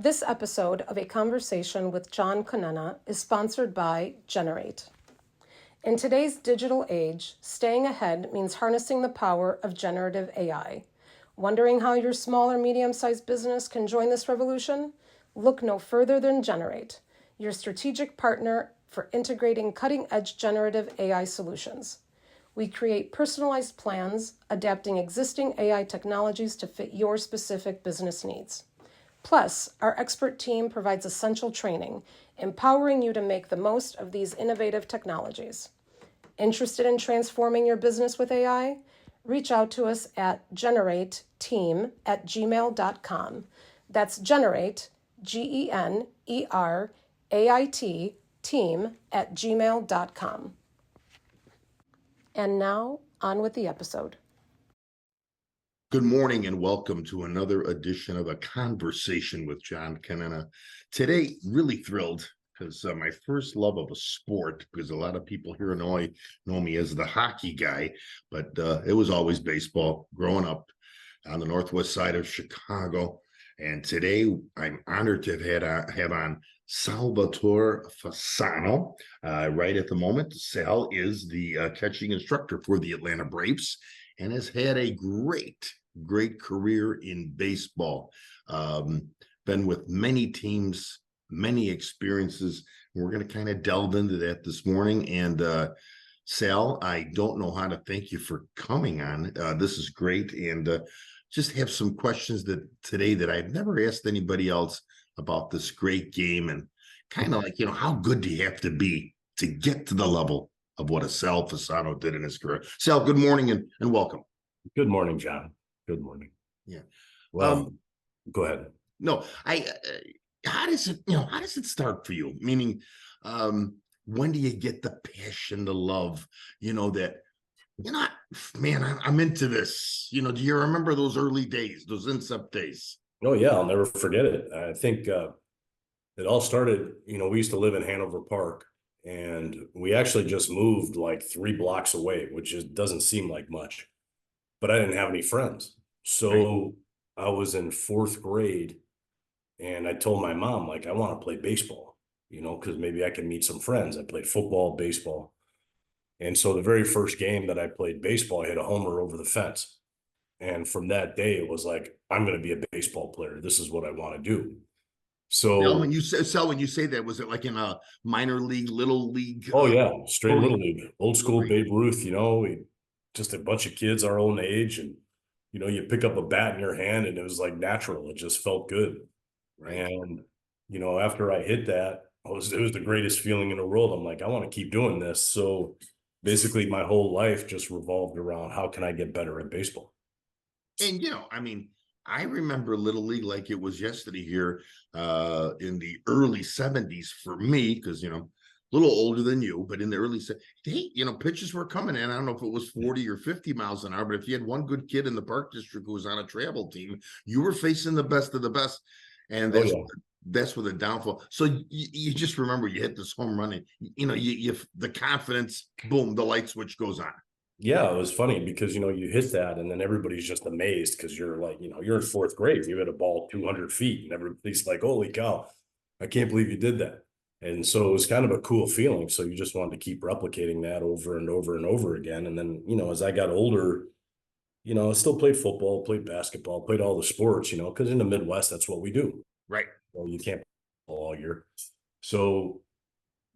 This episode of A Conversation with John Conenna is sponsored by Generate. In today's digital age, staying ahead means harnessing the power of generative AI. Wondering how your small or medium-sized business can join this revolution? Look no further than Generate, your strategic partner for integrating cutting-edge generative AI solutions. We create personalized plans, adapting existing AI technologies to fit your specific business needs. Plus, our expert team provides essential training, empowering you to make the most of these innovative technologies. Interested in transforming your business with AI? Reach out to us at generateteam@gmail.com. That's generate, GENERAIT, team@gmail.com. And now, on with the episode. Good morning and welcome to another edition of A Conversation with John Conenna. Today, really thrilled because my first love of a sport, because a lot of people here in Illinois know me as the hockey guy, but it was always baseball growing up on the northwest side of Chicago. And today, I'm honored to have on Salvatore Fasano. Right at the moment, Sal is the catching instructor for the Atlanta Braves and has had a great career in baseball. Been with many teams, many experiences. We're going to kind of delve into that this morning. And Sal, I don't know how to thank you for coming on. This is great. And just have some questions today that I've never asked anybody else about this great game, and kind of like, how good do you have to be to get to the level of what a Sal Fasano did in his career? Sal, good morning and welcome. Good morning, John. Good morning. Yeah. Well, go ahead. No, how does it start for you? Meaning, when do you get the passion, the love, that, man, I'm into this. Do you remember those early days, those incept days? Oh, yeah, I'll never forget it. I think it all started, we used to live in Hanover Park, and we actually just moved like 3 blocks away, which doesn't seem like much, but I didn't have any friends. So I was in 4th grade, and I told my mom, like, I want to play baseball, because maybe I can meet some friends. I played football, baseball. And so the very first game that I played baseball, I hit a homer over the fence. And from that day, it was like, I'm going to be a baseball player. This is what I want to do. So Sal, when you say that, was it like in a minor league, little league? Oh, yeah, straight little league, old school Babe Ruth, just a bunch of kids our own age. And, you pick up a bat in your hand and it was like natural. It just felt good. Right. And, after I hit that, it was the greatest feeling in the world. I'm like, I want to keep doing this. So basically my whole life just revolved around how can I get better at baseball? And, I remember Little League like it was yesterday here in the early 70s for me, because, a little older than you, but in the early 70s, hey, pitches were coming in. I don't know if it was 40 or 50 miles an hour, but if you had one good kid in the Park District who was on a travel team, you were facing the best of the best. And that's where the downfall. So you just remember you hit this home run, and, you the confidence, boom, the light switch goes on. Yeah, it was funny because, you hit that and then everybody's just amazed because you're like, you're in 4th grade. You hit a ball 200 feet and everybody's like, holy cow, I can't believe you did that. And so it was kind of a cool feeling. So you just wanted to keep replicating that over and over and over again. And then, as I got older, I still played football, played basketball, played all the sports, because in the Midwest, that's what we do. Right. Well, you can't play all year. So,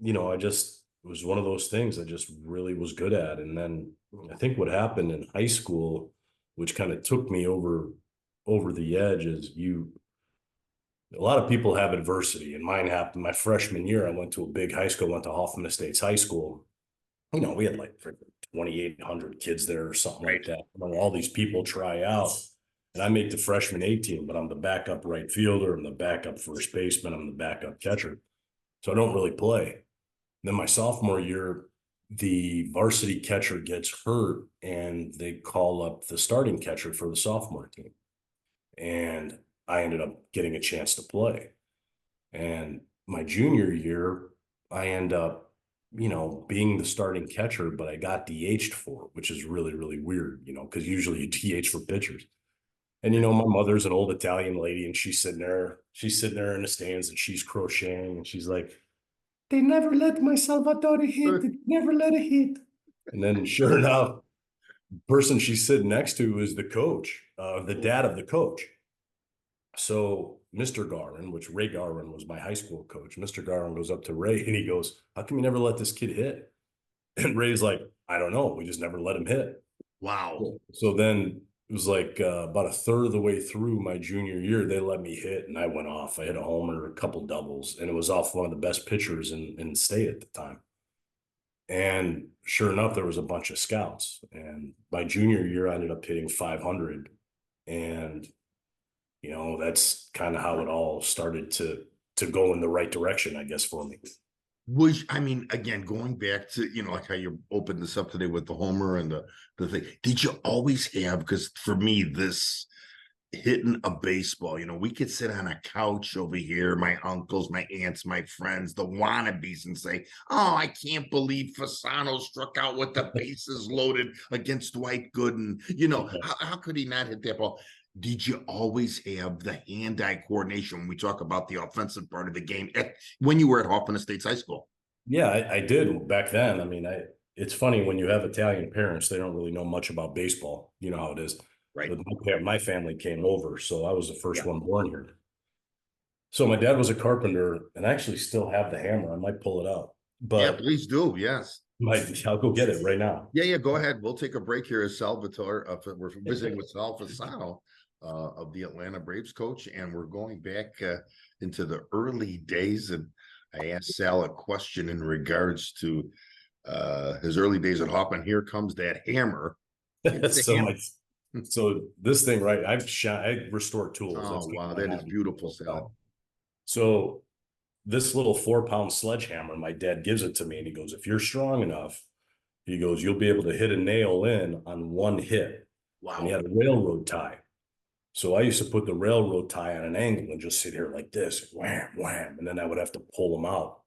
it was one of those things I just really was good at. And then I think what happened in high school, which kind of took me over the edge, is a lot of people have adversity, and mine happened my freshman year. I went to a big high school, went to Hoffman Estates High School. We had like 2,800 kids there or something like that. All these people try out, and I make the freshman A team, but I'm the backup right fielder, I'm the backup first baseman, I'm the backup catcher. So I don't really play. Then my sophomore year, the varsity catcher gets hurt and they call up the starting catcher for the sophomore team. And I ended up getting a chance to play. And my junior year, I end up, being the starting catcher, but I got DH'd for it, which is really, really weird, because usually you DH for pitchers. And my mother's an old Italian lady, and she's sitting there in the stands, and she's crocheting, and she's like, "They never let my Salvatore hit. They never let it hit." And then, sure enough, the person she's sitting next to is the coach, the dad of the coach. So Mr. Garland, which Ray Garland was my high school coach, Mr. Garland goes up to Ray and he goes, "How come you never let this kid hit?" And Ray's like, "I don't know. We just never let him hit." Wow. So then it was like about a third of the way through my junior year, they let me hit, and I went off. I hit a homer, a couple doubles, and it was off one of the best pitchers in state at the time. And sure enough, there was a bunch of scouts. And my junior year, I ended up hitting 500. And that's kind of how it all started to go in the right direction, I guess, for me. I mean, again, going back to, like how you opened this up today with the homer and the thing, did you always have, because for me, this hitting a baseball, we could sit on a couch over here, my uncles, my aunts, my friends, the wannabes, and say, "Oh, I can't believe Fasano struck out with the bases loaded against Dwight Gooden. How could he not hit that ball?" Did you always have the hand-eye coordination when we talk about the offensive part of the game when you were at Hoffman Estates High School? Yeah, I did back then. I mean, it's funny when you have Italian parents, they don't really know much about baseball. You know how it is. Right. But my family came over, so I was the first Yeah. one born here. So my dad was a carpenter, and I actually still have the hammer. I might pull it out, Yeah, but please do. Yes. I'll go get it right now. Yeah, go ahead. We'll take a break here as Salvatore. We're visiting with Sal Fasano, of the Atlanta Braves coach, and we're going back into the early days. And I asked Sal a question in regards to his early days at Hoffman. Here comes that hammer. It's a hammer. So this thing, right? I restore tools. Oh, wow, that is beautiful, Sal. So this little 4-pound sledgehammer, my dad gives it to me, and he goes, "If you're strong enough," he goes, "you'll be able to hit a nail in on one hit." Wow. And he had a railroad tie. So I used to put the railroad tie on an angle and just sit here like this, wham, wham, and then I would have to pull them out.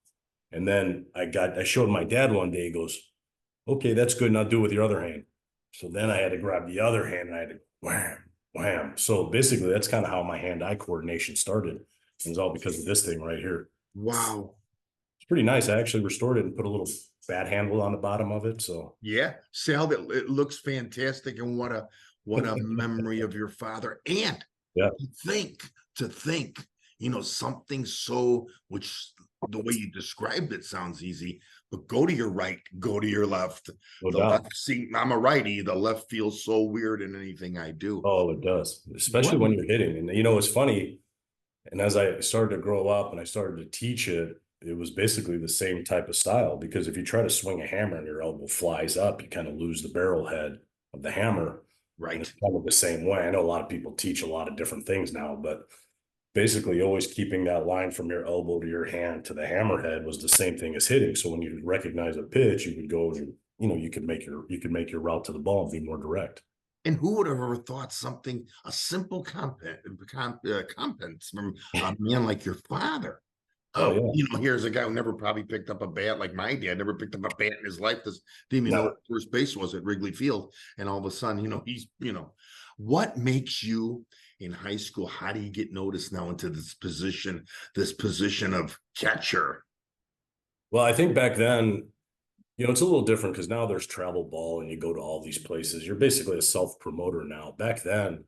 And then I showed my dad one day. He goes, "Okay, that's good. Now do it with your other hand." So then I had to grab the other hand and I had to wham, wham. So basically, that's kind of how my hand-eye coordination started. It was all because of this thing right here. Wow. It's pretty nice. I actually restored it and put a little bat handle on the bottom of it. So yeah, Sal, it looks fantastic, and what a memory of your father. And yeah, to think, something so, which the way you described it sounds easy, but go to your right, go to your left. no The doubt. left, see, I'm a righty. The left feels so weird in anything I do. Oh, it does, especially when you're hitting. And it's funny. And as I started to grow up and I started to teach it, it was basically the same type of style, because if you try to swing a hammer and your elbow flies up, you kind of lose the barrel head of the hammer. Right. And it's kind of the same way. I know a lot of people teach a lot of different things now, but basically always keeping that line from your elbow to your hand to the hammerhead was the same thing as hitting. So when you recognize a pitch, you would go and you could make your route to the ball and be more direct. And who would have ever thought a simple competence from a man like your father? Oh, yeah. Here's a guy who never probably picked up a bat, like my dad never picked up a bat in his life. Didn't even know what first base was at Wrigley Field. And all of a sudden, he's, what makes you in high school? How do you get noticed now into this position of catcher? Well, I think back then, it's a little different because now there's travel ball and you go to all these places. You're basically a self-promoter now. Back then,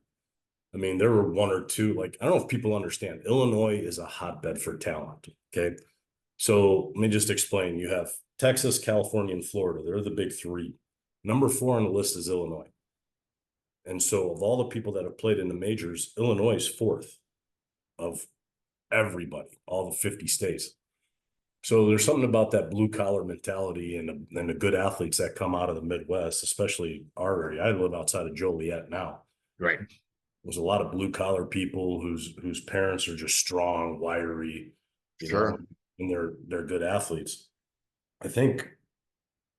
I mean, there were one or two, like, I don't know if people understand, Illinois is a hotbed for talent. Okay. So let me just explain. You have Texas, California, and Florida. They're the big three. Number 4 on the list is Illinois. And so of all the people that have played in the majors, Illinois is 4th of everybody, all the 50 states. So there's something about that blue collar mentality and the good athletes that come out of the Midwest, especially our area. I live outside of Joliet now. Right. There's a lot of blue collar people whose parents are just strong, wiry, Sure. And they're good athletes. I think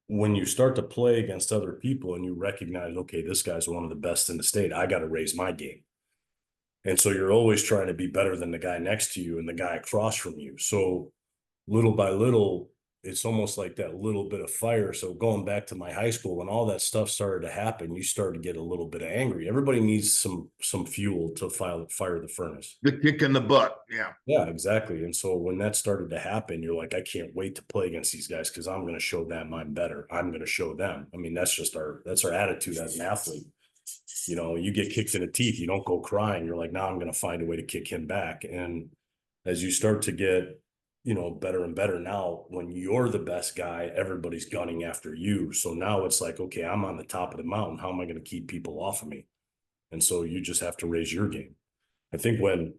when you start to play against other people and you recognize, okay, this guy's one of the best in the state, I got to raise my game. And so you're always trying to be better than the guy next to you and the guy across from you. So little by little, it's almost like that little bit of fire. So going back to my high school, when all that stuff started to happen, you started to get a little bit of angry. Everybody needs some fuel to fire the furnace. The kick in the butt. Yeah. Yeah, exactly. And so when that started to happen, you're like, I can't wait to play against these guys because I'm going to show them I'm better. I'm going to show them. I mean, that's our attitude as an athlete. You know, you get kicked in the teeth, you don't go crying. You're like, now I'm going to find a way to kick him back. And as you start to get, you know, better and better now, when you're the best guy, everybody's gunning after you. So now it's like, okay, I'm on the top of the mountain. How am I going to keep people off of me? And so you just have to raise your game. I think when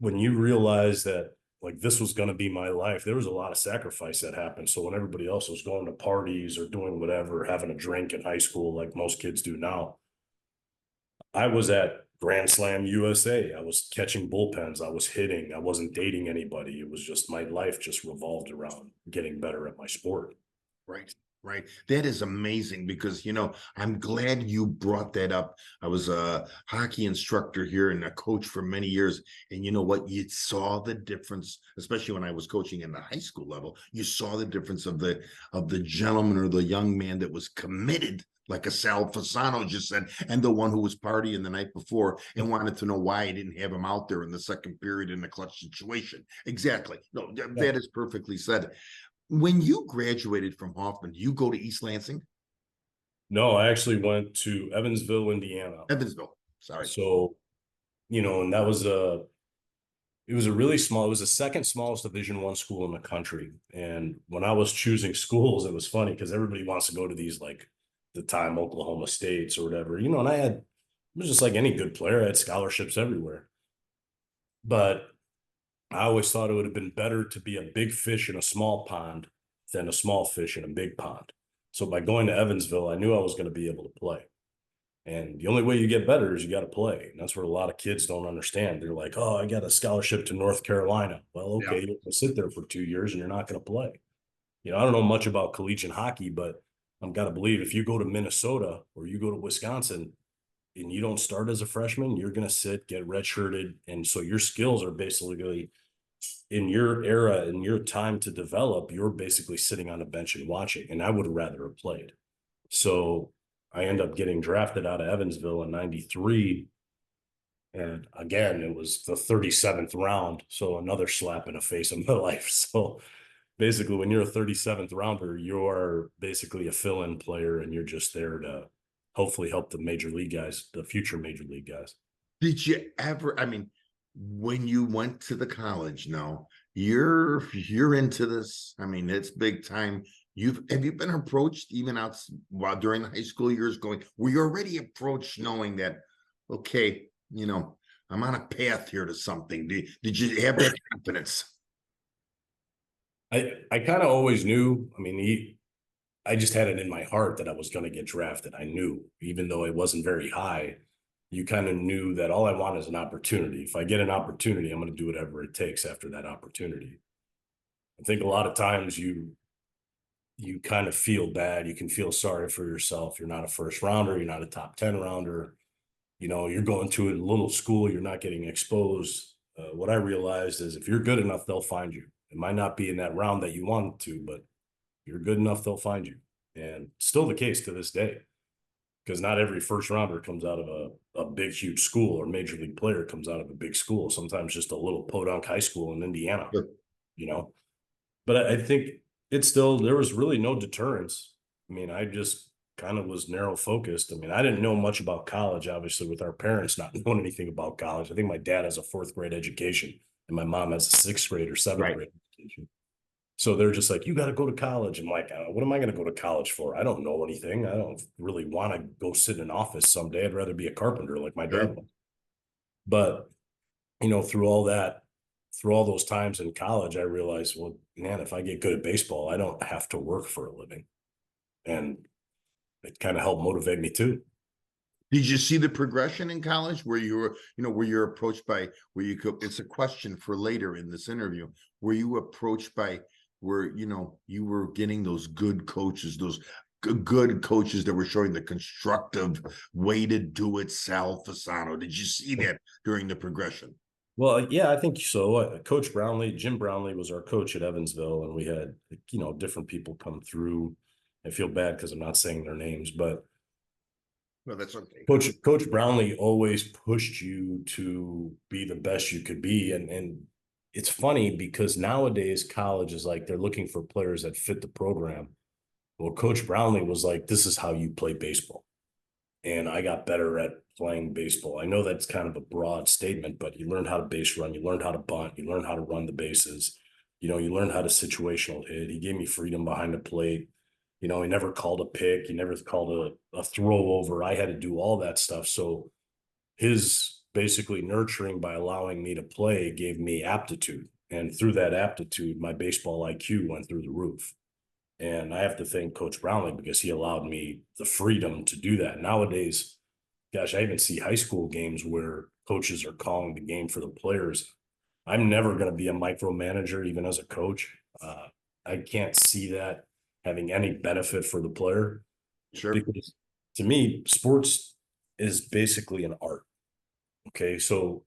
you realize that like this was going to be my life, there was a lot of sacrifice that happened. So when everybody else was going to parties or doing whatever, having a drink in high school, like most kids do now, I was at Grand Slam USA. I was catching bullpens. I was hitting. I wasn't dating anybody. It was just my life just revolved around getting better at my sport. Right. Right. That is amazing because, I'm glad you brought that up. I was a hockey instructor here and a coach for many years. And you know what? You saw the difference, especially when I was coaching in the high school level. You saw the difference of the gentleman or the young man that was committed, like a Sal Fasano just said, and the one who was partying the night before and wanted to know why I didn't have him out there in the second period in a clutch situation. Exactly. No, that is perfectly said. When you graduated from Hoffman, you go to East Lansing? No, I actually went to Evansville, Indiana. Evansville. Sorry. So, you know, and it was a really small, it was the second smallest Division I school in the country. And when I was choosing schools, it was funny because everybody wants to go to these like the time Oklahoma States or whatever, you know, and it was just like any good player, I had scholarships everywhere. But I always thought it would have been better to be a big fish in a small pond than a small fish in a big pond. So by going to Evansville, I knew I was going to be able to play. And the only way you get better is you got to play. And that's what a lot of kids don't understand. They're like, oh, I got a scholarship to North Carolina. Well, okay, Yeah. you're going to sit there for 2 years and you're not going to play. You know, I don't know much about collegiate hockey, but I've got to believe if you go to Minnesota or you go to Wisconsin and you don't start as a freshman, you're going to sit, get redshirted. And so your skills are basically in your era, in your time to develop, you're basically sitting on a bench and watching. And I would have rather have played. So I end up getting drafted out of Evansville in '93. And again, it was the 37th round. So another slap in the face of my life. So basically, when you're a 37th rounder, you're basically a fill-in player and you're just there to hopefully help the major league guys, the future major league guys. Did you ever, when you went to the college now, you're into this. It's big time. Have you been approached even out while during the high school years were you already approached knowing that, okay, I'm on a path here to something? Did you have that confidence? I kind of always knew. I mean, I just had it in my heart that I was going to get drafted. I knew, even though it wasn't very high, you kind of knew that all I want is an opportunity. If I get an opportunity, I'm going to do whatever it takes after that opportunity. I think a lot of times you kind of feel bad. You can feel sorry for yourself. You're not a first rounder. You're not a top 10 rounder. You know, you're going to a little school. You're not getting exposed. What I realized is if you're good enough, they'll find you. It might not be in that round that you want to, but you're good enough, they'll find you. And still the case to this day, because not every first rounder comes out of a big, huge school, or major league player comes out of a big school. Sometimes just a little podunk high school in Indiana, Sure. you know. But I think there was really no deterrence. I mean, I just kind of was narrow focused. I mean, I didn't know much about college, obviously, with our parents not knowing anything about college. I think my dad has a fourth grade education and my mom has a sixth grade or seventh Right. grade education. So they're just like, you got to go to college. I'm like, what am I going to go to college for? I don't know anything. I don't really want to go sit in an office someday. I'd rather be a carpenter like my dad Sure. was. But, you know, through all that, through all those times in college, I realized, well, man, if I get good at baseball, I don't have to work for a living. And it kind of helped motivate me too. Did you see the progression in college where where you're approached by it's a question for later in this interview, were you approached by where, you were getting those good coaches, those good coaches that were showing the constructive way to do it, Sal Fasano? Did you see that during the progression? Well, yeah, I think so. Coach Brownlee, Jim Brownlee was our coach at Evansville, and we had, different people come through. I feel bad because I'm not saying their names, but Well, that's okay. Coach Brownlee always pushed you to be the best you could be. And it's funny because nowadays college is like they're looking for players that fit the program. Well, Coach Brownlee was like, this is how you play baseball. And I got better at playing baseball. I know that's kind of a broad statement, but you learned how to base run, you learned how to bunt, you learned how to run the bases, you learned how to situational hit. He gave me freedom behind the plate. He never called a pick, he never called a throw over. I had to do all that stuff. So his basically nurturing by allowing me to play gave me aptitude. And through that aptitude, my baseball IQ went through the roof. And I have to thank Coach Brownlee because he allowed me the freedom to do that. Nowadays, gosh, I even see high school games where coaches are calling the game for the players. I'm never going to be a micromanager, even as a coach. I can't see that having any benefit for the player Sure. because to me, sports is basically an art. Okay. So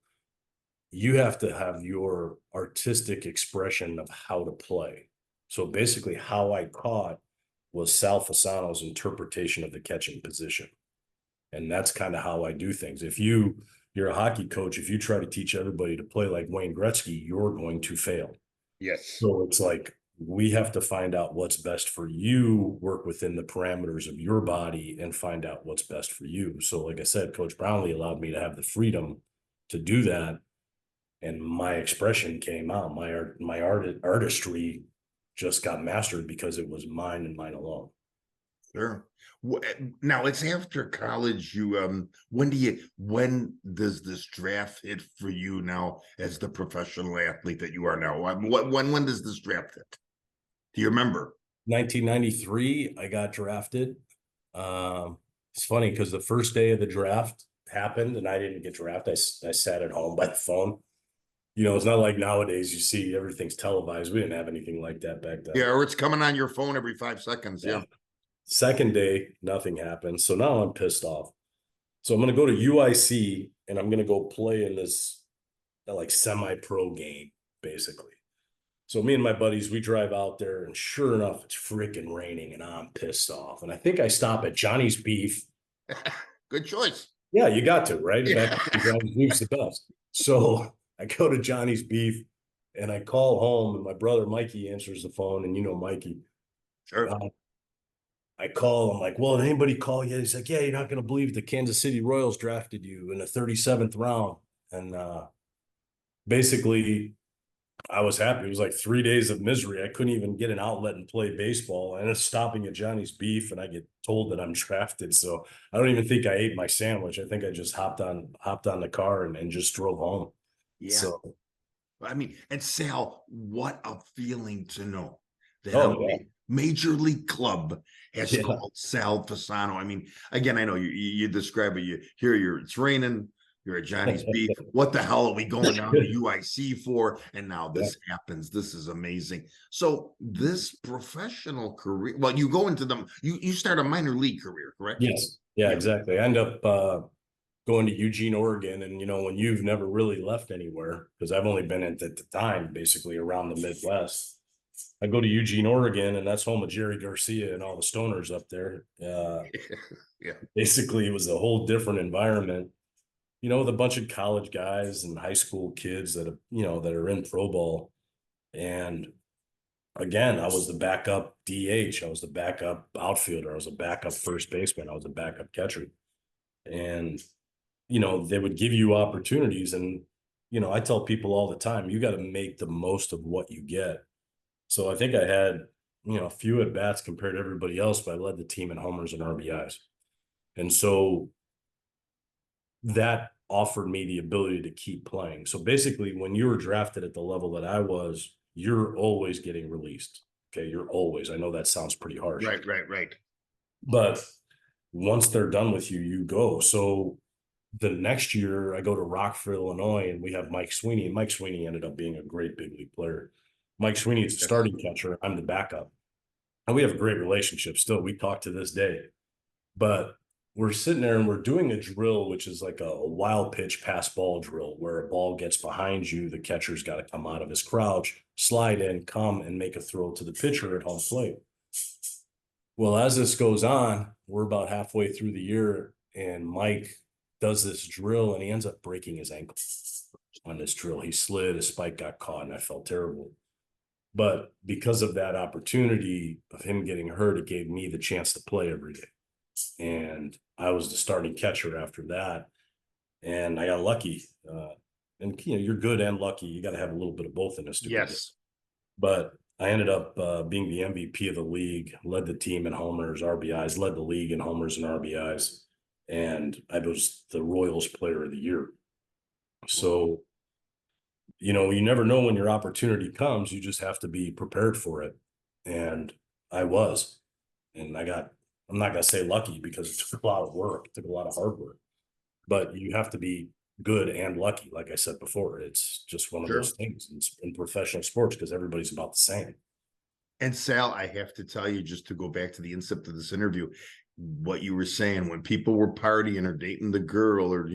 you have to have your artistic expression of how to play. So basically, how I caught was Sal Fasano's interpretation of the catching position. And that's kind of how I do things. If you're a hockey coach, if you try to teach everybody to play like Wayne Gretzky, you're going to fail. Yes. So it's like we have to find out what's best for you, work within the parameters of your body, and find out what's best for you. So, like I said, Coach Brownlee allowed me to have the freedom to do that, and my expression came out. My artistry just got mastered because it was mine and mine alone. Sure. Now it's after college. When does this draft hit for you now as the professional athlete that you are now? When does this draft hit? Do you remember? 1993, I got drafted. It's funny because the first day of the draft happened and I didn't get drafted. I sat at home by the phone. It's not like nowadays you see everything's televised. We didn't have anything like that back then. Yeah, or it's coming on your phone every 5 seconds. Yeah. Yeah. Second day, nothing happened. So now I'm pissed off. So I'm going to go to UIC and I'm going to go play in this like semi-pro game, basically. So me and my buddies, we drive out there and sure enough, it's freaking raining and I'm pissed off. And I think I stop at Johnny's Beef. Good choice. Yeah, you got to, right? Yeah. Johnny's Beef's the best. So I go to Johnny's Beef and I call home and my brother Mikey answers the phone and Mikey. Sure. I call, I'm like, well, did anybody call you? He's like, yeah, you're not going to believe the Kansas City Royals drafted you in the 37th round. And basically, I was happy. It was like 3 days of misery. I couldn't even get an outlet and play baseball. I ended up stopping at Johnny's Beef and I get told that I'm drafted. So I don't even think I ate my sandwich. I think I just hopped on the car and just drove home. Yeah. So I mean, and Sal, what a feeling to know that oh a yeah. major league club has Yeah. called Sal Fasano. I mean, again, I know you describe it. It's raining. You're at Johnny's Beef. What the hell are we going down to UIC for? And now this happens. This is amazing. So this professional career, well, you go into them. You start a minor league career, correct? Yes. Yeah, Yeah. exactly. I end up going to Eugene, Oregon. And, when you've never really left anywhere, because I've only been at the time basically around the Midwest, I go to Eugene, Oregon, and that's home of Jerry Garcia and all the stoners up there. Yeah. Basically, it was a whole different environment, with a bunch of college guys and high school kids that are in pro ball. And again, I was the backup DH. I was the backup outfielder. I was a backup first baseman. I was a backup catcher. And they would give you opportunities. And, I tell people all the time, you got to make the most of what you get. So I think I had, a few at bats compared to everybody else, but I led the team in homers and RBIs. And so that offered me the ability to keep playing. So basically, when you were drafted at the level that I was, you're always getting released. Okay. You're always, I know that sounds pretty harsh. Right. But once they're done with you, you go. So the next year I go to Rockford, Illinois, and we have Mike Sweeney. And Mike Sweeney ended up being a great big league player. Mike Sweeney is the starting catcher. I'm the backup. And we have a great relationship still. We talk to this day. But we're sitting there and we're doing a drill, which is like a wild pitch pass ball drill where a ball gets behind you. The catcher's got to come out of his crouch, slide in, come and make a throw to the pitcher at home plate. Well, as this goes on, we're about halfway through the year and Mike does this drill and he ends up breaking his ankle on this drill. He slid, his spike got caught, and I felt terrible. But because of that opportunity of him getting hurt, it gave me the chance to play every day. And I was the starting catcher after that. And I got lucky. And you're good and lucky. You got to have a little bit of both in this. Yes. But I ended up being the MVP of the league, led the team in homers, RBIs, led the league in homers and RBIs. And I was the Royals player of the year. So, you never know when your opportunity comes. You just have to be prepared for it. And I was. And I'm not going to say lucky because it took a lot of work. It took a lot of hard work. But you have to be good and lucky. Like I said before, it's just one of those things in professional sports because everybody's about the same. And Sal, I have to tell you, just to go back to the incept of this interview, what you were saying, when people were partying or dating the girl or,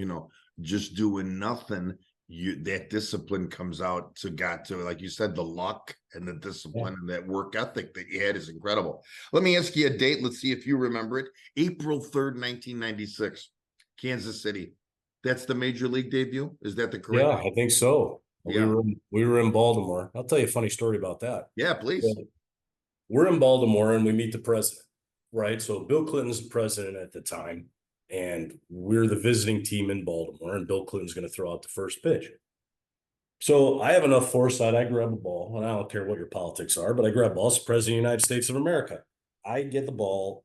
just doing nothing, that discipline comes out like you said, the luck and the discipline and that work ethic that you had is incredible. Let me ask you a date. Let's see if you remember it. April 3rd, 1996, Kansas City. That's the major league debut. Is that the correct? Yeah, I think so. Yeah. We were in Baltimore. I'll tell you a funny story about that. Yeah, please. We're in Baltimore and we meet the president, right? So Bill Clinton's the president at the time, and we're the visiting team in Baltimore, and Bill Clinton's going to throw out the first pitch. So I have enough foresight. I grab a ball, and I don't care what your politics are, but I grab balls. It's the president of the United States of America. I get the ball,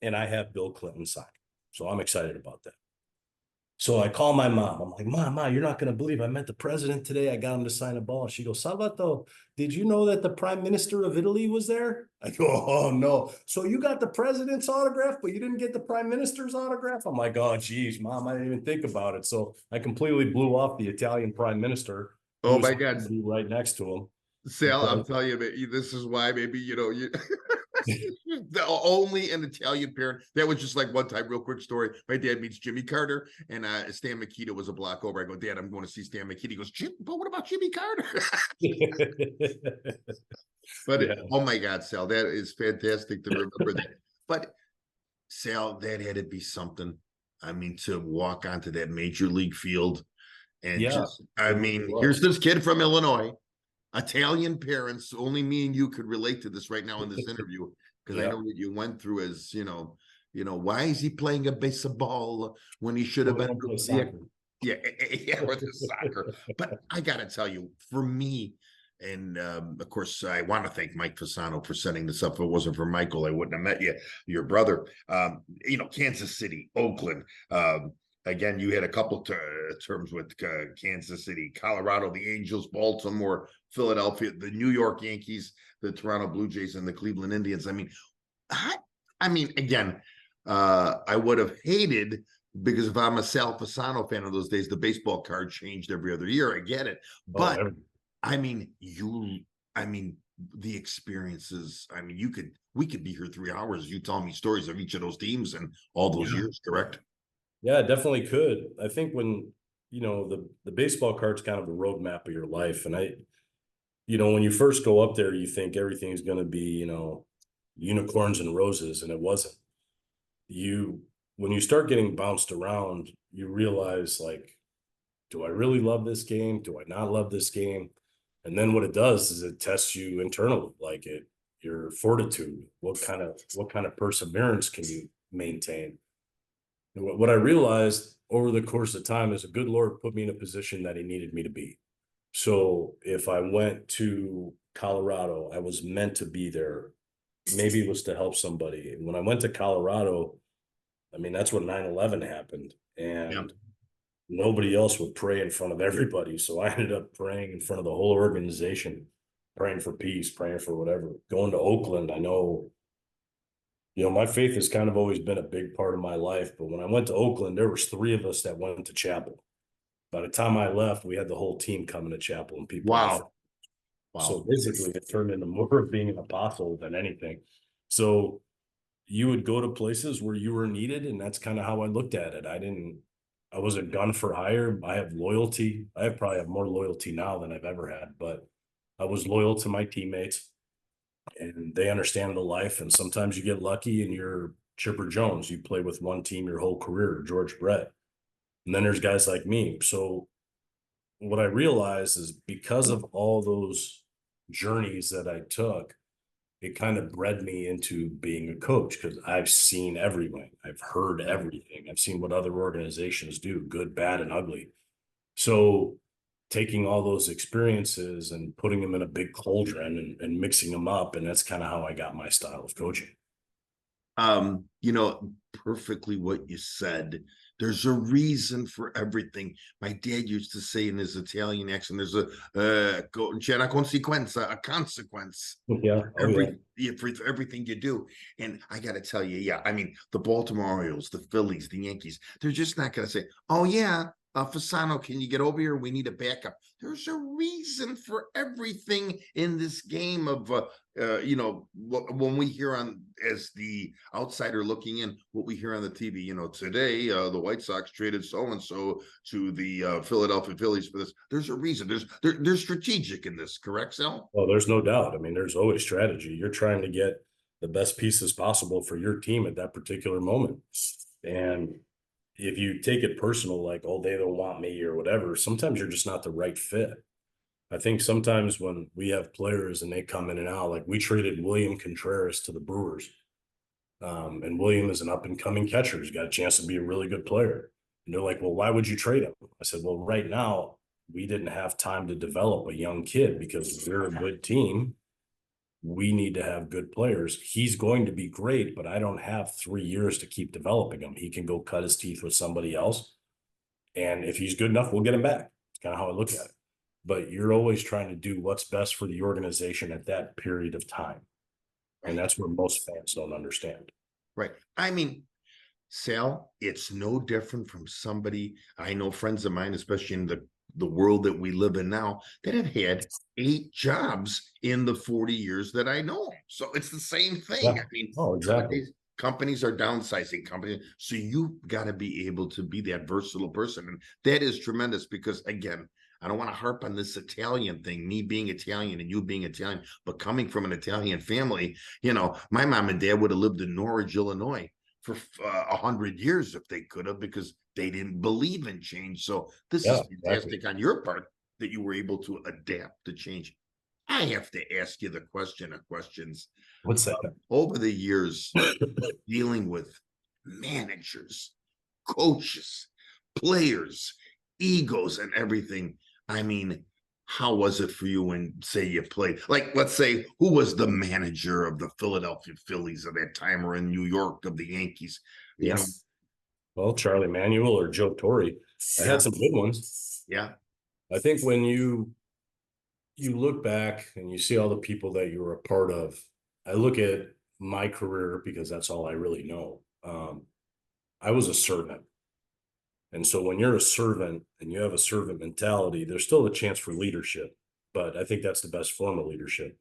and I have Bill Clinton sign. So I'm excited about that. So I call my mom. I'm like, Mom, you're not going to believe I met the president today. I got him to sign a ball. She goes, Salvatore, did you know that the prime minister of Italy was there? I go, oh, no. So you got the president's autograph, but you didn't get the prime minister's autograph? I'm like, oh, geez, Mom, I didn't even think about it. So I completely blew off the Italian prime minister. Oh, my God. Right next to him. Sal, I'm telling you, this is why maybe, you the only an Italian parent. That was just like one time, real quick story. My dad meets Jimmy Carter, and Stan Mikita was a block over. I go, Dad, I'm going to see Stan Mikita. He goes, but what about Jimmy Carter? But oh my God, Sal, that is fantastic to remember that. But Sal, that had to be something. I mean, to walk onto that major league field and here's this kid from Illinois. Italian parents, only me and you could relate to this right now in this interview, because I know what you went through as, why is he playing a baseball when he should have been with the soccer. But I got to tell you, for me, and of course, I want to thank Mike Fasano for setting this up. If it wasn't for Michael, I wouldn't have met you, your brother. Kansas City, Oakland, again, you had a couple terms with Kansas City, Colorado, the Angels, Baltimore, Philadelphia, the New York Yankees, the Toronto Blue Jays, and the Cleveland Indians. Again, I would have hated, because if I'm a Sal Fasano fan of those days, the baseball card changed every other year. I get it. But the experiences, we could be here 3 hours. You tell me stories of each of those teams and all those years, correct? Yeah, definitely could. I think when, the baseball card's kind of a roadmap of your life. And when you first go up there, you think everything's going to be, unicorns and roses, and it wasn't. When you start getting bounced around, you realize, like, do I really love this game? Do I not love this game? And then what it does is it tests you internally, like your fortitude. What kind of perseverance can you maintain? And what I realized over the course of time is the good Lord put me in a position that he needed me to be. So if I went to Colorado, I was meant to be there. Maybe it was to help somebody. And when I went to Colorado, that's when 9/11 happened, and nobody else would pray in front of everybody. So I ended up praying in front of the whole organization, praying for peace, praying for whatever. Going to Oakland, I know, my faith has kind of always been a big part of my life. But when I went to Oakland, there was 3 of us that went to chapel. By the time I left, we had the whole team coming to chapel, and people. Wow. So basically, it turned into more of being an apostle than anything. So, you would go to places where you were needed. And that's kind of how I looked at it. I was a gun for hire. I have loyalty. Probably have more loyalty now than I've ever had, but I was loyal to my teammates and they understand the life. And sometimes you get lucky and you're Chipper Jones. You play with one team your whole career, George Brett. And then there's guys like me. So what I realized is because of all those journeys that I took, it kind of bred me into being a coach because I've seen everything. I've heard everything. I've seen what other organizations do, good, bad, and ugly. So taking all those experiences and putting them in a big cauldron and mixing them up, and that's kind of how I got my style of coaching. Perfectly what you said. There's a reason for everything. My dad used to say in his Italian accent, there's c'è una consequenza, a consequence. Yeah. For everything you do. And I got to tell you, yeah, I mean, the Baltimore Orioles, the Phillies, the Yankees, they're just not going to say, oh, yeah, Fasano, can you get over here? We need a backup. There's a reason for everything in this game of, when we hear on as the outsider looking in, what we hear on the TV, today, the White Sox traded so-and-so to the Philadelphia Phillies for this. There's a reason. There's strategic in this, correct, Sal? Well, there's no doubt. I mean, there's always strategy. You're trying to get the best pieces possible for your team at that particular moment. And if you take it personal, like, oh, they don't want me or whatever, sometimes you're just not the right fit. I think sometimes when we have players and they come in and out, like we traded William Contreras to the Brewers. And William is an up and coming catcher. He's got a chance to be a really good player. And they're like, well, why would you trade him? I said, well, right now, we didn't have time to develop a young kid because we're a good team. We need to have good players. He's going to be great, but I don't have 3 years to keep developing him. He can go cut his teeth with somebody else. And if he's good enough, we'll get him back. It's kind of how I look at it. But you're always trying to do what's best for the organization at that period of time. And that's where most fans don't understand. Right. I mean, Sal, it's no different from somebody, I know friends of mine, especially in the world that we live in now, that have had 8 jobs in the 40 years that I know. So it's the same thing. Yeah. I mean, oh, exactly. Companies are downsizing companies. So you got to be able to be that versatile person. And that is tremendous because, again, I don't want to harp on this Italian thing, me being Italian and you being Italian, but coming from an Italian family, my mom and dad would have lived in Norwich, Illinois for 100 years if they could have, because they didn't believe in change. So this is fantastic on your part that you were able to adapt to change. I have to ask you the question of questions. What's that? Over the years, dealing with managers, coaches, players, egos, and everything. I mean, how was it for you when, say, you played? Like, let's say, who was the manager of the Philadelphia Phillies at that time, or in New York of the Yankees? Yes. Well, Charlie Manuel or Joe Torre. I had some good ones. Yeah. I think when you look back and you see all the people that you were a part of, I look at my career because that's all I really know. I was a servant. And so when you're a servant and you have a servant mentality, there's still a chance for leadership, but I think that's the best form of leadership.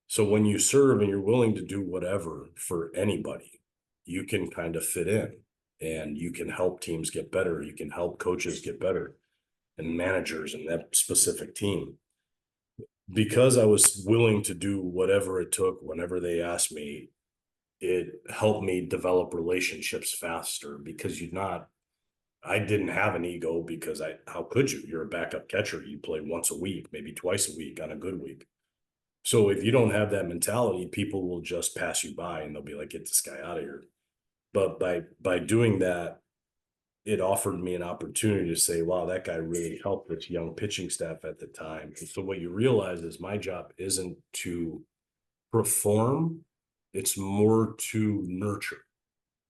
So when you serve and you're willing to do whatever for anybody, you can kind of fit in and you can help teams get better. You can help coaches get better and managers in that specific team. Because I was willing to do whatever it took whenever they asked me, it helped me develop relationships faster because I didn't have an ego because how could you? You're a backup catcher. You play once a week, maybe twice a week on a good week. So if you don't have that mentality, people will just pass you by and they'll be like, get this guy out of here. But by doing that, it offered me an opportunity to say, wow, that guy really helped this young pitching staff at the time. And so what you realize is my job isn't to perform, it's more to nurture.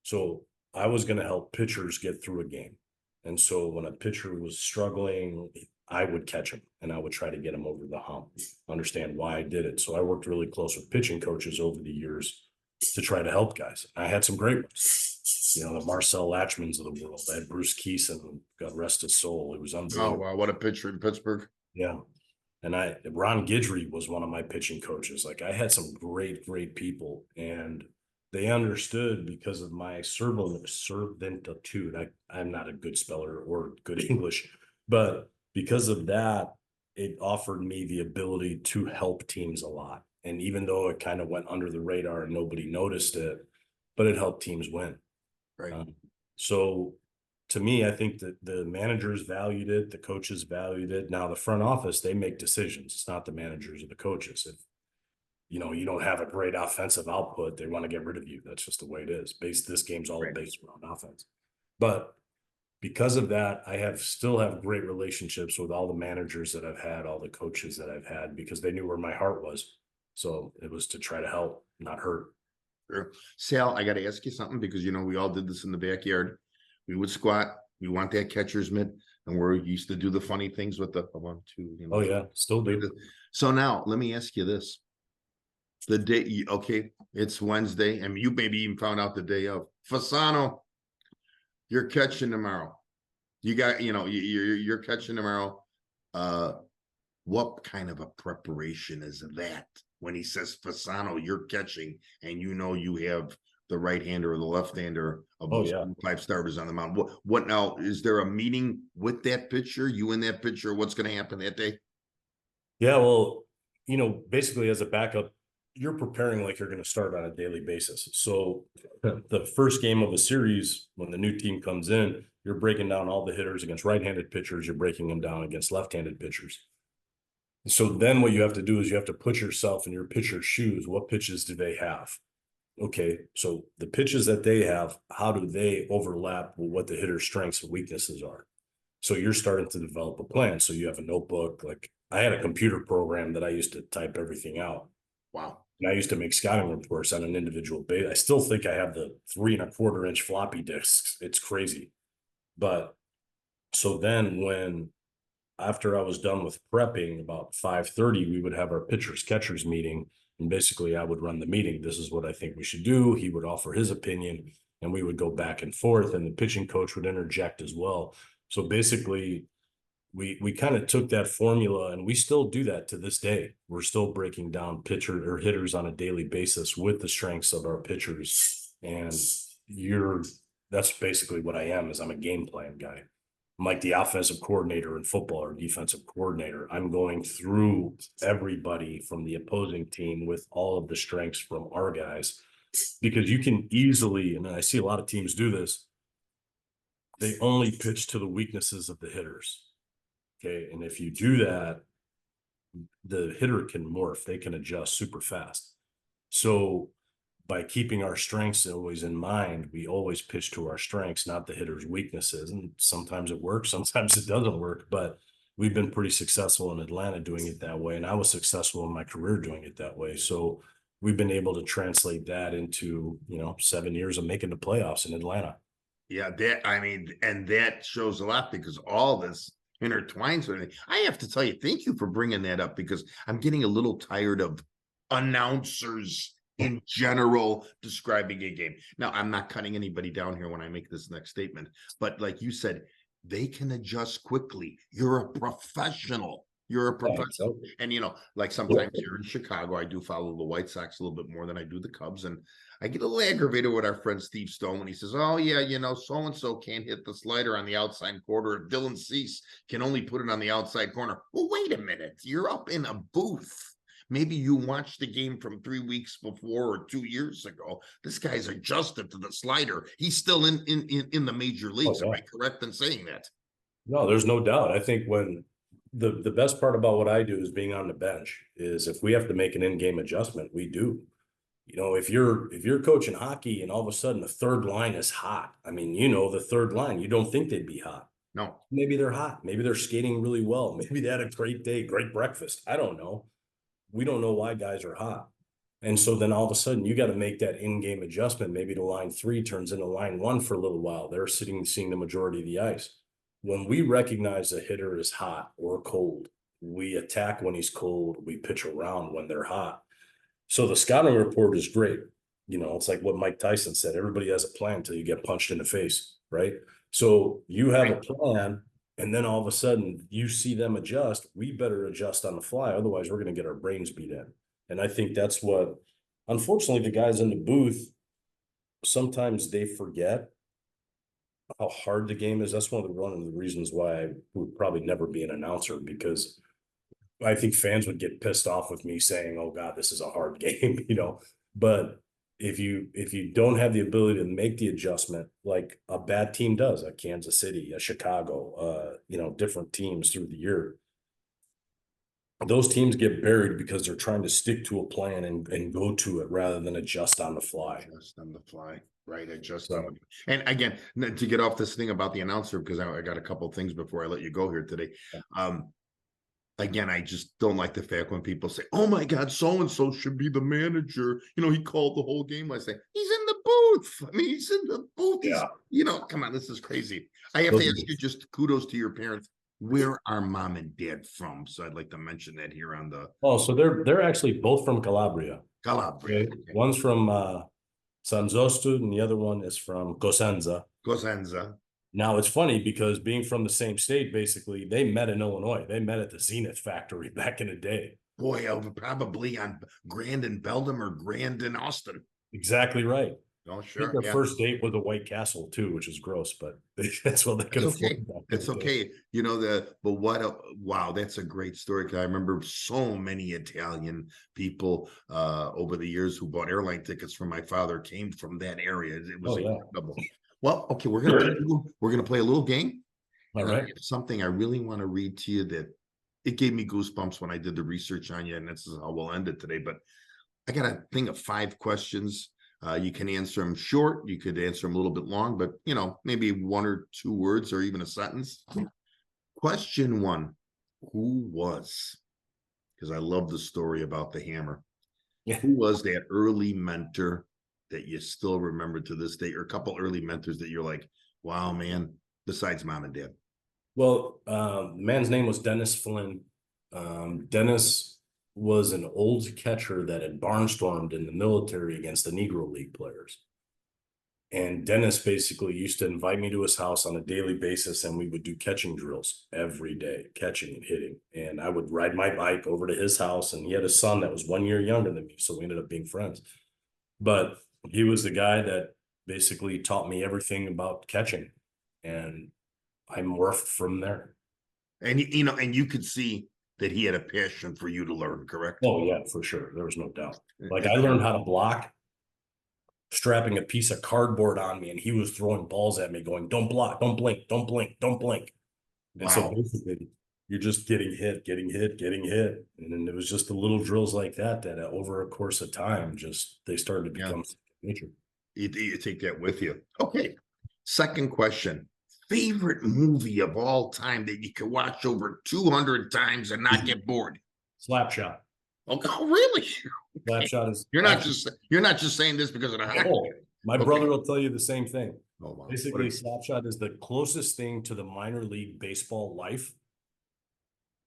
So I was going to help pitchers get through a game. And so when a pitcher was struggling, I would catch him and I would try to get him over the hump, understand why I did it. So I worked really close with pitching coaches over the years to try to help guys. I had some great ones. The Marcel Latchmans of the world. I had Bruce Keeson, God rest his soul. It was unbelievable. Oh, wow. What a pitcher in Pittsburgh. Yeah. And Ron Guidry was one of my pitching coaches. Like I had some great people. And they understood because of my servitude. I'm not a good speller or good English, but because of that, it offered me the ability to help teams a lot. And even though it kind of went under the radar and nobody noticed it, but it helped teams win. Right. So to me, I think that the managers valued it, the coaches valued it. Now the front office, they make decisions. It's not the managers or the coaches. If you don't have a great offensive output, they want to get rid of you. That's just the way it is. This game's all Right. based around offense. But because of that, I still have great relationships with all the managers that I've had, all the coaches that I've had, because they knew where my heart was. So it was to try to help, not hurt. Sure. Sal, I got to ask you something because, we all did this in the backyard. We would squat. We want that catcher's mitt. And we used to do the funny things with the 1, 2. Oh, yeah, still do. So now let me ask you this. The day, okay, it's Wednesday, and you maybe even found out the day of. Fasano, you're catching tomorrow. You got, you're catching tomorrow. What kind of a preparation is that when he says Fasano, you're catching, and you have the right hander or the left hander of those 5 starters on the mound? What now? Is there a meeting with that pitcher? You in that pitcher? What's going to happen that day? Yeah, well, basically as a backup, you're preparing like you're going to start on a daily basis. So the first game of a series, when the new team comes in, you're breaking down all the hitters against right-handed pitchers. You're breaking them down against left-handed pitchers. So then what you have to do is you have to put yourself in your pitcher's shoes. What pitches do they have? Okay, so the pitches that they have, how do they overlap with what the hitter's strengths and weaknesses are? So you're starting to develop a plan. So you have a notebook. Like I had a computer program that I used to type everything out. Wow. And I used to make scouting reports on an individual basis. I still think I have the 3.25-inch floppy disks. It's crazy. But so then after I was done with prepping about 5:30, we would have our pitchers catchers meeting. And basically I would run the meeting. This is what I think we should do. He would offer his opinion and we would go back and forth, and the pitching coach would interject as well. So basically we kind of took that formula, and we still do that to this day. We're still breaking down pitcher or hitters on a daily basis with the strengths of our pitchers. And that's basically what I am, is I'm a game plan guy. I'm like the offensive coordinator in football or defensive coordinator. I'm going through everybody from the opposing team with all of the strengths from our guys, because you can easily, and I see a lot of teams do this, they only pitch to the weaknesses of the hitters. Okay. And if you do that, the hitter can morph, they can adjust super fast. So by keeping our strengths always in mind, we always pitch to our strengths, not the hitter's weaknesses. And sometimes it works, sometimes it doesn't work, but we've been pretty successful in Atlanta doing it that way. And I was successful in my career doing it that way. So we've been able to translate that into, 7 years of making the playoffs in Atlanta. Yeah, and that shows a lot, because all this intertwines with it. I have to tell you, thank you for bringing that up, because I'm getting a little tired of announcers in general describing a game. Now, I'm not cutting anybody down here when I make this next statement, but like you said, they can adjust quickly. You're a professional. You're a professional. And, like sometimes here in Chicago, I do follow the White Sox a little bit more than I do the Cubs. And I get a little aggravated with our friend Steve Stone when he says, oh, yeah, so-and-so can't hit the slider on the outside corner. Dylan Cease can only put it on the outside corner. Well, wait a minute. You're up in a booth. Maybe you watched the game from 3 weeks before or 2 years ago. This guy's adjusted to the slider. He's still in the major leagues. Am I correct in saying that? No, there's no doubt. I think when the best part about what I do is being on the bench is if we have to make an in-game adjustment, we do. If you're coaching hockey and all of a sudden the third line is hot, I mean, the third line, you don't think they'd be hot. No. Maybe they're hot. Maybe they're skating really well. Maybe they had a great day, great breakfast. I don't know. We don't know why guys are hot. And so then all of a sudden you got to make that in-game adjustment. Maybe the line 3 turns into line 1 for a little while. They're seeing the majority of the ice. When we recognize a hitter is hot or cold, we attack when he's cold. We pitch around when they're hot. So the scouting report is great. It's like what Mike Tyson said, everybody has a plan until you get punched in the face, right? So you have a plan, and then all of a sudden you see them adjust. We better adjust on the fly. Otherwise, we're going to get our brains beat in. And I think that's what, unfortunately, the guys in the booth, sometimes they forget how hard the game is. That's one of the reasons why I would probably never be an announcer, because I think fans would get pissed off with me saying, "Oh God, this is a hard game," But if you don't have the ability to make the adjustment, like a bad team does, a Kansas City, a Chicago, different teams through the year, those teams get buried because they're trying to stick to a plan and go to it rather than adjust on the fly. Adjust on the fly, right? Adjust on So, the. And again, to get off this thing about the announcer, because I got a couple of things before I let you go here today. Again, I just don't like the fact when people say, "Oh my God, so and so should be the manager." He called the whole game. I say, he's in the booth. I mean, he's in the booth. yeah. Come on, this is crazy. I have to ask you, just kudos to your parents. Where are mom and dad from? So I'd like to mention that here on the Oh, so they're actually both from Calabria. Calabria. Okay. One's from San Zostu, and the other one is from Cosenza. Cosenza. Now it's funny because being from the same state, basically, they met in Illinois. They met at the Zenith factory back in the day. Boy, probably on Grand and Beldam or Grand and Austin. Exactly right. Oh, I think sure. their Yeah. first date was a White Castle too, which is gross, but that's what they could afford. It's okay. But wow, that's a great story. 'Cause I remember so many Italian people over the years who bought airline tickets from my father came from that area. It was incredible. Well, okay, we're gonna play a little game. All And I right. have something I really want to read to you that it gave me goosebumps when I did the research on you, and this is how we'll end it today. But I got a thing of 5 questions. You can answer them short. You could answer them a little bit long, but maybe 1 or 2 words or even a sentence. Question 1: Who was? Because I love the story about the hammer. Yeah. Who was that early mentor that you still remember to this day, or a couple early mentors that you're like, wow, man? Besides mom and dad. Well, the man's name was Dennis Flynn. Dennis was an old catcher that had barnstormed in the military against the Negro League players. And Dennis basically used to invite me to his house on a daily basis, and we would do catching drills every day, catching and hitting. And I would ride my bike over to his house, and he had a son that was 1 year younger than me, so we ended up being friends. But he was the guy that basically taught me everything about catching, and I morphed from there. And and you could see that he had a passion for you to learn, correct? Oh yeah, for sure. There was no doubt. Like I learned how to block strapping a piece of cardboard on me, and he was throwing balls at me going, "Don't block, don't blink, don't blink, don't blink." And so Wow. basically you're just getting hit, getting hit, getting hit. And then it was just the little drills like that over a course of time, just they started to become nature. You take that with you. Okay. Second question. Favorite movie of all time that you could watch over 200 times and not get bored? Slapshot. Oh, really? Slapshot is You're not just saying this because of the hockey. Oh, my brother will tell you the same thing. Oh, wow. Basically, Slapshot is the closest thing to the minor league baseball life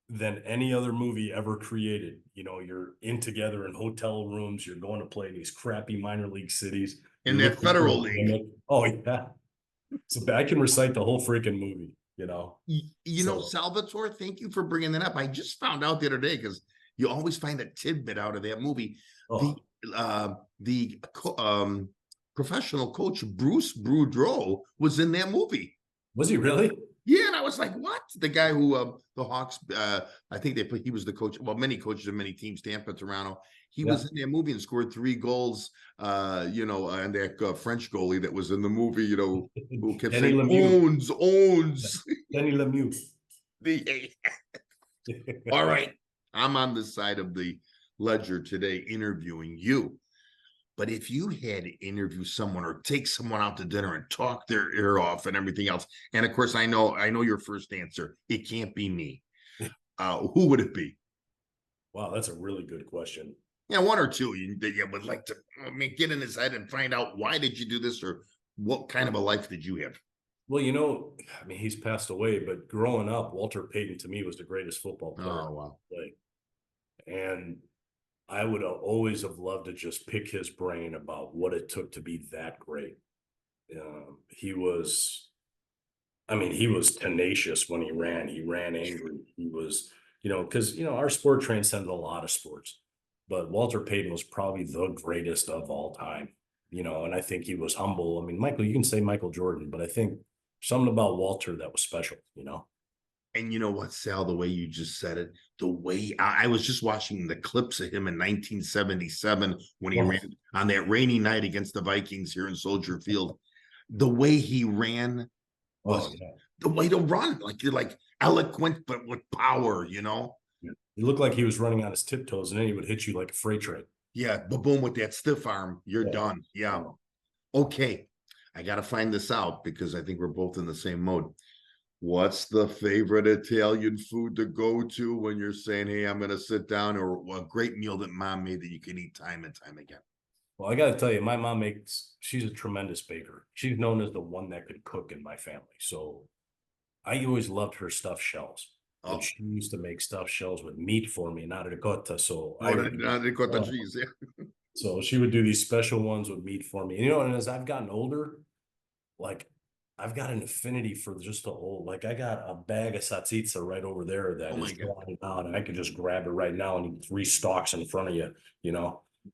than any other movie ever created. You're in together in hotel rooms, you're going to play these crappy minor league cities. In that Federal League. Oh, yeah. So I can recite the whole freaking movie, Salvatore, thank you for bringing that up. I just found out the other day because you always find a tidbit out of that movie. Oh. The professional coach Bruce Boudreau was in that movie. Was he really? Yeah, and I was like, "What?" The guy who the Hawks, I think he was the coach. Well, many coaches of many teams, Tampa, Toronto. He was in that movie and scored 3 goals. And that French goalie that was in the movie, who kept saying owns. Denny Lemieux. All right, I'm on the side of the ledger today, interviewing you. But if you had to interview someone or take someone out to dinner and talk their ear off and everything else, and of course, I know your first answer. It can't be me. Who would it be? Wow, that's a really good question. Yeah, 1 or 2 that you would like to get in his head and find out why did you do this, or what kind of a life did you have? Well, he's passed away, but growing up, Walter Payton to me was the greatest football player. Oh, wow. And I would always have loved to just pick his brain about what it took to be that great. He was tenacious when he ran. He ran angry. He was, because, our sport transcends a lot of sports, but Walter Payton was probably the greatest of all time. and I think he was humble. I mean, Michael, you can say Michael Jordan, but I think something about Walter that was special. And you know what, Sal, the way you just said it, the way I was just watching the clips of him in 1977 when he Oh, ran on that rainy night against the Vikings here in Soldier Field. The way he ran oh was yeah. the way to run. Like you're like eloquent, but with power, Yeah. He looked like he was running on his tiptoes, and then he would hit you like a freight train. Yeah, boom with that stiff arm, you're Yeah. done. Yeah. Okay. I gotta find this out because I think we're both in the same mode. What's the favorite Italian food to go to when you're saying, hey, I'm gonna sit down, or a great meal that mom made that you can eat time and time again? Well, I got to tell you, my mom she's a tremendous baker. She's known as the one that could cook in my family. So I always loved her stuffed shells. And Oh, she used to make stuffed shells with meat for me, not ricotta. So no, not ricotta oh, cheese. Yeah. so she would do these special ones with meat for me. And as I've gotten older, like I've got an affinity for just the old, like I got a bag of salsiccia right over there Oh that my is God. drying out, and I could just grab it right now and eat 3 stalks in front of you.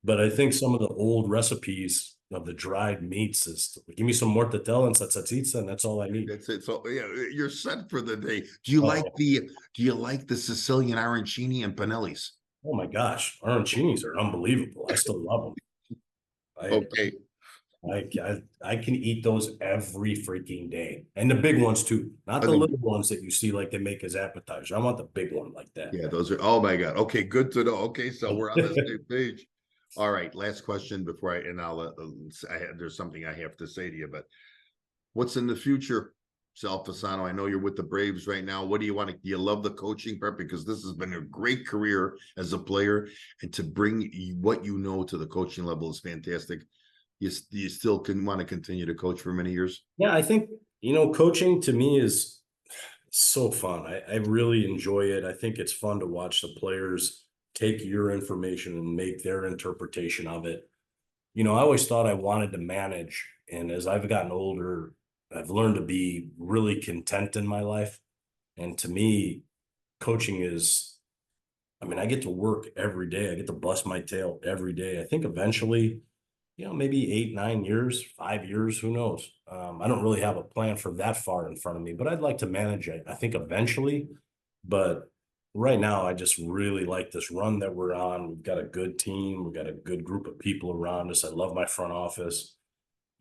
But I think some of the old recipes of the dried meats is give me some mortadella and salsiccia, and that's all I need. That's it. So yeah, you're set for the day. Do you like Oh, the Sicilian arancini and panellis? oh my gosh, arancinis are unbelievable. I still love them. I Okay. I can eat those every freaking day, and the big ones too, not I the think little ones that you see like they make as appetizer. I want the big one like that. yeah, those are oh my God. Okay, good to know. Okay, so we're on the same page. All right, last question before there's something I have to say to you, but what's in the future, Sal Fasano? I know you're with the Braves right now. What do you want to? Do you love the coaching part? Because this has been a great career as a player, and to bring what you know to the coaching level is fantastic. You still can want to continue to coach for many years. Yeah, I think, coaching to me is so fun. I really enjoy it. I think it's fun to watch the players take your information and make their interpretation of it. I always thought I wanted to manage. And as I've gotten older, I've learned to be really content in my life. And to me, coaching is, I mean, I get to work every day. I get to bust my tail every day. I think eventually, maybe 8, 9 years, 5 years, who knows? I don't really have a plan for that far in front of me, but I'd like to manage it, I think eventually. But right now, I just really like this run that we're on. We've got a good team. We've got a good group of people around us. I love my front office.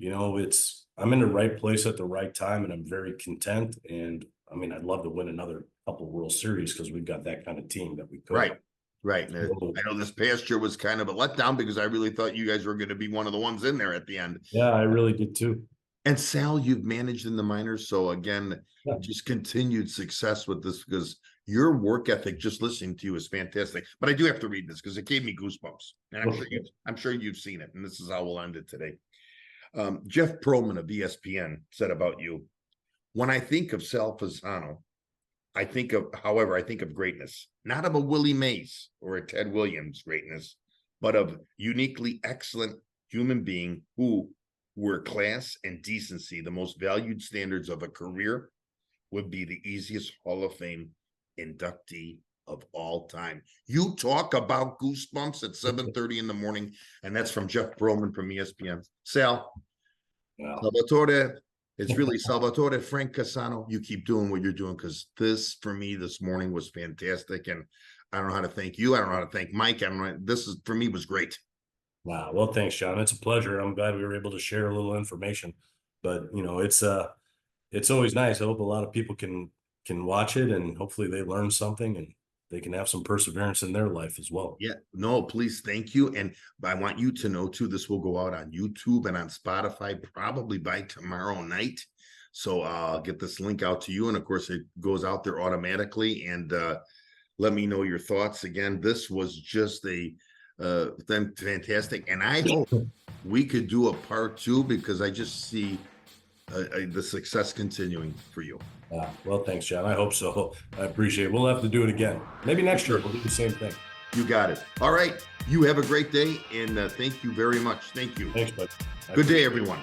I'm in the right place at the right time, and I'm very content. And I mean, I'd love to win another couple of World Series because we've got that kind of team that we could. Right. Right. And So, I know this past year was kind of a letdown because I really thought you guys were going to be one of the ones in there at the end. yeah, I really did too. And Sal, you've managed in the minors. So again, Yeah. just continued success with this because your work ethic, just listening to you, is fantastic. But I do have to read this because it gave me goosebumps. And I'm sure you've seen it. And this is how we'll end it today. Jeff Pearlman of ESPN said about you, when I think of Sal Fasano, I think of greatness, not of a Willie Mays or a Ted Williams greatness, but of uniquely excellent human being who, were class and decency the most valued standards of a career, would be the easiest Hall of Fame inductee of all time. You talk about goosebumps at 7:30 in the morning, and that's from Jeff Pearlman from ESPN. Sal, Wow. Salvatore, it's really Salvatore Francasano. You keep doing what you're doing because this, for me, this morning was fantastic. And I don't know how to thank you. I don't know how to thank Mike. I don't know. This is, for me, was great. Wow. Well, thanks, John. It's a pleasure. I'm glad we were able to share a little information. But it's always nice. I hope a lot of people can watch it, and hopefully they learn something and they can have some perseverance in their life as well. Yeah, no, please, thank you. And I want you to know too, this will go out on YouTube and on Spotify probably by tomorrow night. So I'll get this link out to you. And of course, it goes out there automatically. And let me know your thoughts. Again, this was just fantastic. And I hope we could do a part 2 because I just see the success continuing for you. Well, thanks, John. I hope so. I appreciate it. We'll have to do it again. Maybe next year we'll do the same thing. You got it. All right. You have a great day. And thank you very much. Thank you. Thanks, bud. Good day, everyone.